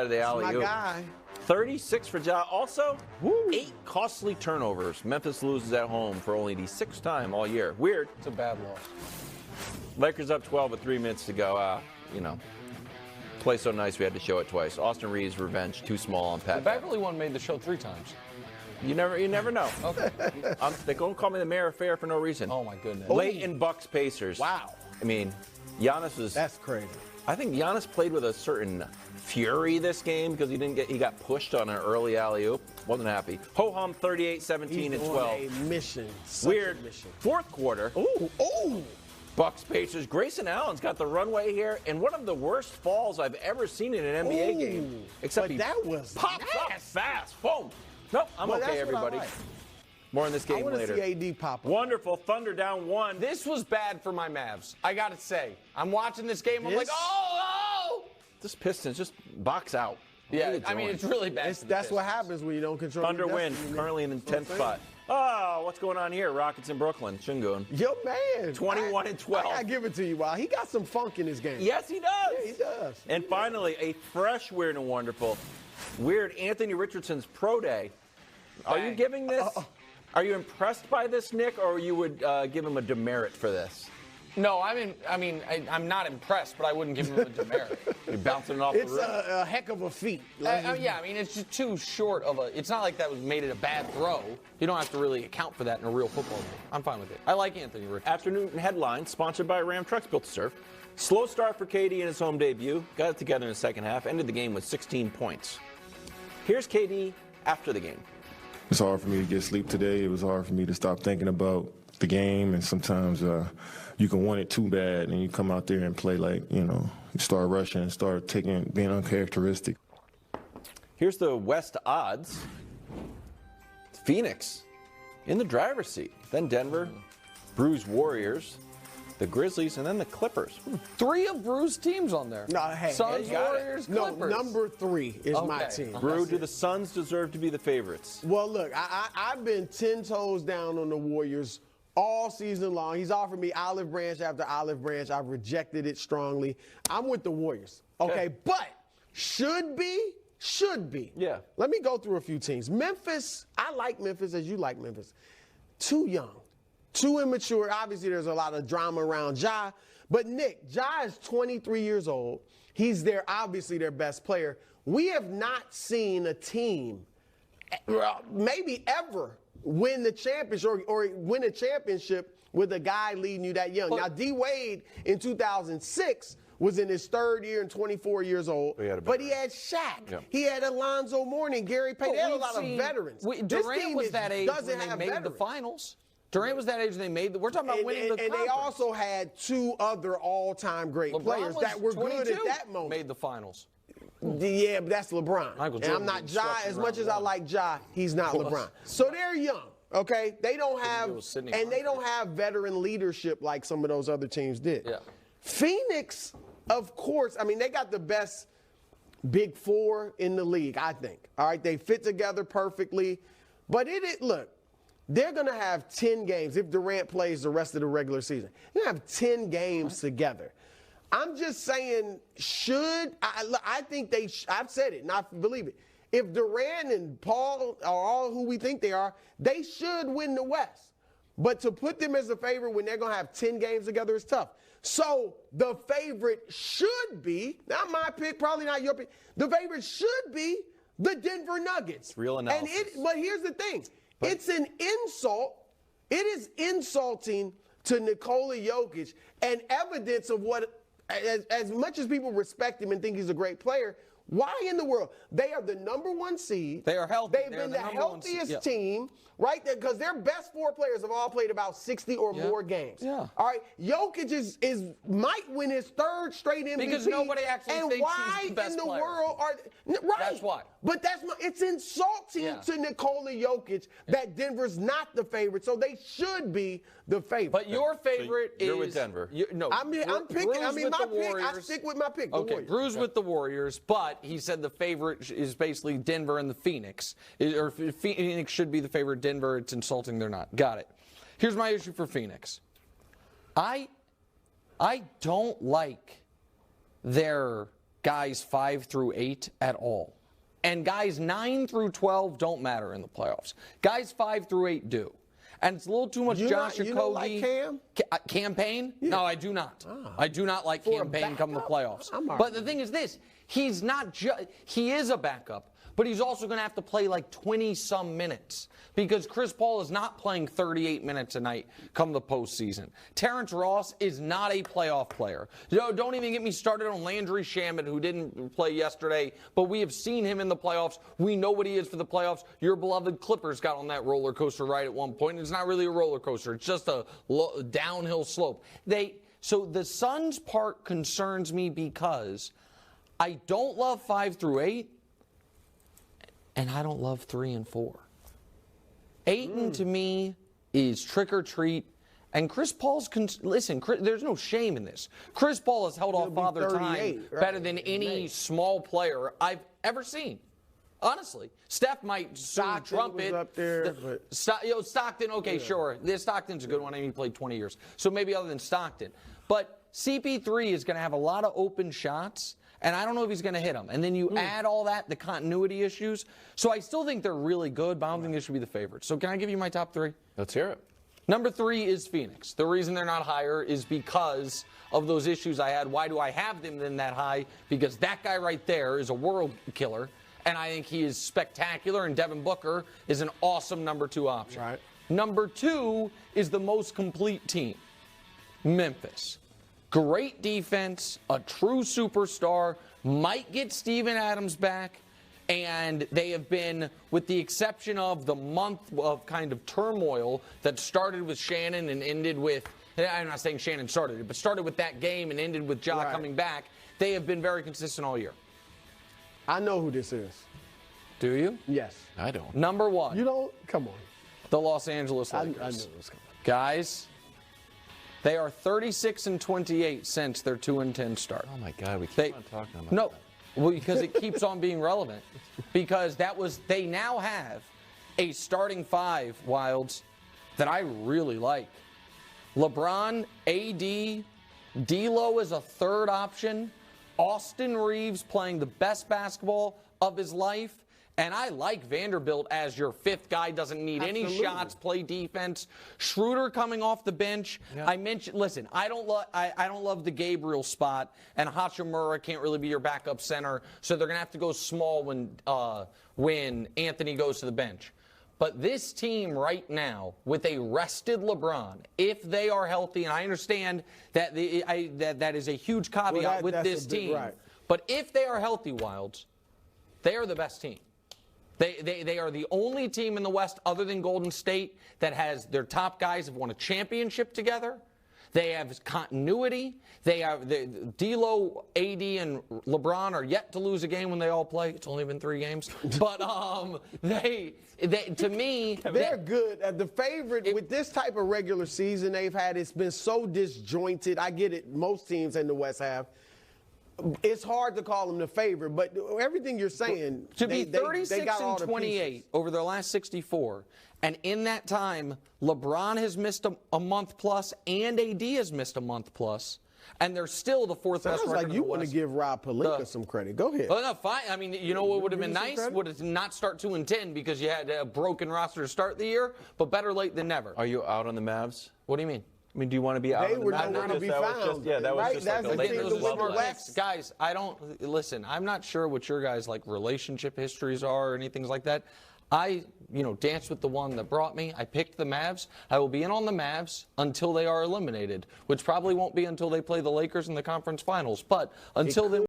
the alley-oop. My guy. 36 for Ja. Also, 8 costly turnovers. Memphis loses at home for only the 6th time all year. Weird. It's a bad loss. Lakers up 12 with 3 minutes to go. Play so nice we had to show it twice. Austin Reeves' revenge, too small on Pat. The Beverly one made the show 3 times. You never know. Okay. They don't call me the mayor of fair for no reason. Oh, my goodness. Late in Bucks Pacers. Wow. I mean, Giannis was. That's crazy. I think Giannis played with a certain fury this game because he got pushed on an early alley-oop. Wasn't happy. Ho-hum 38, 17, and 12. A mission. Weird. A mission. Fourth quarter. Ooh. Bucks Pacers. Grayson Allen's got the runway here, and one of the worst falls I've ever seen in an NBA game. Except but he that was pops up fast. Boom. Nope, I'm well, okay, everybody. Like. More in this game later. I want to see AD pop up. Wonderful. Thunder down 1. This was bad for my Mavs. I got to say. I'm watching this game. I'm like, oh! This Pistons just box out. Yeah, I mean, it's really bad. That's what happens when you don't control Thunder your win. destiny. Currently in the 10th spot. Oh, what's going on here? Rockets in Brooklyn. Shingun. Yo, man. 21 and 12. I got to give it to you, Wow. He got some funk in his game. Yes, he does. Yeah, he does. And finally, a fresh, weird, and wonderful. Weird Anthony Richardson's pro day. Are you giving this? Are you impressed by this, Nick, or you would give him a demerit for this? No, I'm not impressed, but I wouldn't give him a demerit. You're bouncing it off the It's roof? a heck of a feat. Yeah, I mean, it's just too short of a. It's not like that made it a bad throw. You don't have to really account for that in a real football game. I'm fine with it. I like Anthony Richardson. Afternoon headlines sponsored by Ram Trucks Built to Serve. Slow start for KD in his home debut. Got it together in the second half. Ended the game with 16 points. Here's KD after the game. It's hard for me to get sleep today. It was hard for me to stop thinking about the game, and sometimes you can want it too bad, and you come out there and play like, you start rushing and start being uncharacteristic. Here's the West odds. Phoenix in the driver's seat. Then Denver, Bruised Warriors, the Grizzlies, and then the Clippers. 3 of Brew's teams on there. No, hey, Suns, you got Warriors, it. No, Clippers. number 3 is my team. Brew, do the Suns deserve to be the favorites? Well, look, I've been 10 toes down on the Warriors all season long. He's offered me olive branch after olive branch. I've rejected it strongly. I'm with the Warriors. Okay, but should be. Yeah. Let me go through a few teams. Memphis, I like Memphis as you like Memphis. Too young. Too immature. Obviously, there's a lot of drama around Ja. But Nick, Ja is 23 years old. He's obviously their best player. We have not seen a team, maybe ever, win the championship or win a championship with a guy leading you that young. Now, D. Wade in 2006 was in his 3rd year and 24 years old. But he had Shaq. Yeah. He had Alonzo Mourning, Gary Payton. They had a lot of veterans. Durant was that age when they made the finals. Durant was that age when they made we're talking about winning the conference. And they also had 2 other all-time great players that were good at that moment. Made the finals. Yeah, but that's LeBron. Michael and I'm not Ja. As much as I like Ja, he's not LeBron. So they're young, okay? They don't have, and they don't have veteran leadership like some of those other teams did. Yeah. Phoenix, of course, I mean, they got the best big 4 in the league, I think. All right, they fit together perfectly. But look, they're going to have 10 games if Durant plays the rest of the regular season. They're going to have 10 games together. I'm just saying, I think I've said it and I believe it. If Durant and Paul are all who we think they are, they should win the West. But to put them as a favorite when they're going to have 10 games together is tough. So the favorite should be, not my pick, probably not your pick, the favorite should be the Denver Nuggets. Real analysis. But here's the thing. It's an insult. It is insulting to Nikola Jokic and evidence of what, as much as people respect him and think he's a great player, why in the world? They are the number 1 seed. They are healthy. They've been the healthiest team, right? Because their best 4 players have all played about 60 or more games. Yeah. All right. Jokic might win his 3rd straight MVP. Because nobody actually thinks he's the best player. And why in the world are right? That's why. But it's insulting to Nikola Jokic that Denver's not the favorite, so they should be the favorite. But your favorite you're with Denver. No, I'm picking. I mean, my pick. I stick with my pick. Okay, Bruce with the Warriors, but he said the favorite is basically Denver and the Phoenix. Or Phoenix should be the favorite. Denver, it's insulting. They're not. Got it. Here's my issue for Phoenix. I don't like their guys 5 through 8 at all. And guys 9 through 12 don't matter in the playoffs. Guys 5 through 8 do. And it's a little too much Josh Okogie. You don't like Cam? Campaign? Yeah. No, I do not. Oh. I do not like Campaign come the playoffs. But the thing is this, he's not he is a backup, but he's also going to have to play like 20-some minutes because Chris Paul is not playing 38 minutes a night come the postseason. Terrence Ross is not a playoff player. Don't even get me started on Landry Shamet, who didn't play yesterday, but we have seen him in the playoffs. We know what he is for the playoffs. Your beloved Clippers got on that roller coaster ride at one point. It's not really a roller coaster. It's just a downhill slope. So the Suns part concerns me because I don't love 5 through 8. And I don't love 3 and 4. Ayton to me is trick or treat. And Chris Paul's, listen, there's no shame in this. Chris Paul has held off Father Time better than any small player I've ever seen. Honestly. Steph might soon trump it. Up there, Stockton, okay, sure. Stockton's a good one. I mean, he played 20 years. So maybe other than Stockton. But CP3 is going to have a lot of open shots. And I don't know if he's going to hit them. And then you add all that, the continuity issues. So I still think they're really good, but I don't think they should be the favorites. So can I give you my top 3? Let's hear it. Number 3 is Phoenix. The reason they're not higher is because of those issues I had. Why do I have them then that high? Because that guy right there is a world killer. And I think he is spectacular. And Devin Booker is an awesome number 2 option. Right. Number 2 is the most complete team, Memphis. Great defense, a true superstar, might get Steven Adams back, and they have been, with the exception of the month of kind of turmoil that started with Shannon and ended with, I'm not saying Shannon started it, but started with that game and ended with Ja coming back, they have been very consistent all year. I know who this is. Do you? Yes. I don't. Number 1. You don't? Come on. The Los Angeles Lakers. I knew it was coming. Guys, they are 36-28 since their 2-10 start. Oh my God, we keep on talking about No, that. well, because it keeps on being relevant. Because they now have a starting 5, Wilds, that I really like. LeBron, AD, D'Lo is a 3rd option. Austin Reeves playing the best basketball of his life. And I like Vanderbilt as your 5th guy, doesn't need any shots, play defense. Schroeder coming off the bench. Yeah. I mentioned, listen, I don't love the Gabriel spot, and Hachimura can't really be your backup center, so they're gonna have to go small when Anthony goes to the bench. But this team right now, with a rested LeBron, if they are healthy, and I understand that that is a huge caveat with this team, right. But if they are healthy, Wilds, they are the best team. They are the only team in the West other than Golden State that has their top guys have won a championship together. They have continuity. They have D'Lo, AD, and LeBron are yet to lose a game when they all play. It's only been 3 games, but they to me they're good. The favorite with this type of regular season they've had, it's been so disjointed. I get it. Most teams in the West have. It's hard to call them the favorite, but everything you're saying, to be 36-28 over their last 64, and in that time, LeBron has missed a month plus, and AD has missed a month plus, and they're still the 4th best record like in you the want to West. give Rob Pelinka some credit. Go ahead. Well, no, fine. I mean, you know what would have been nice? Would have not start 2-10 because you had a broken roster to start the year, but better late than never. Are you out on the Mavs? What do you mean? I mean, do you want to be out on the Mavs? They were nowhere to be found. That was just like a late West. Guys, I don't listen. I'm not sure what your guys' like relationship histories are or anything like that. I, danced with the one that brought me. I picked the Mavs. I will be in on the Mavs until they are eliminated, which probably won't be until they play the Lakers in the conference finals. But until then.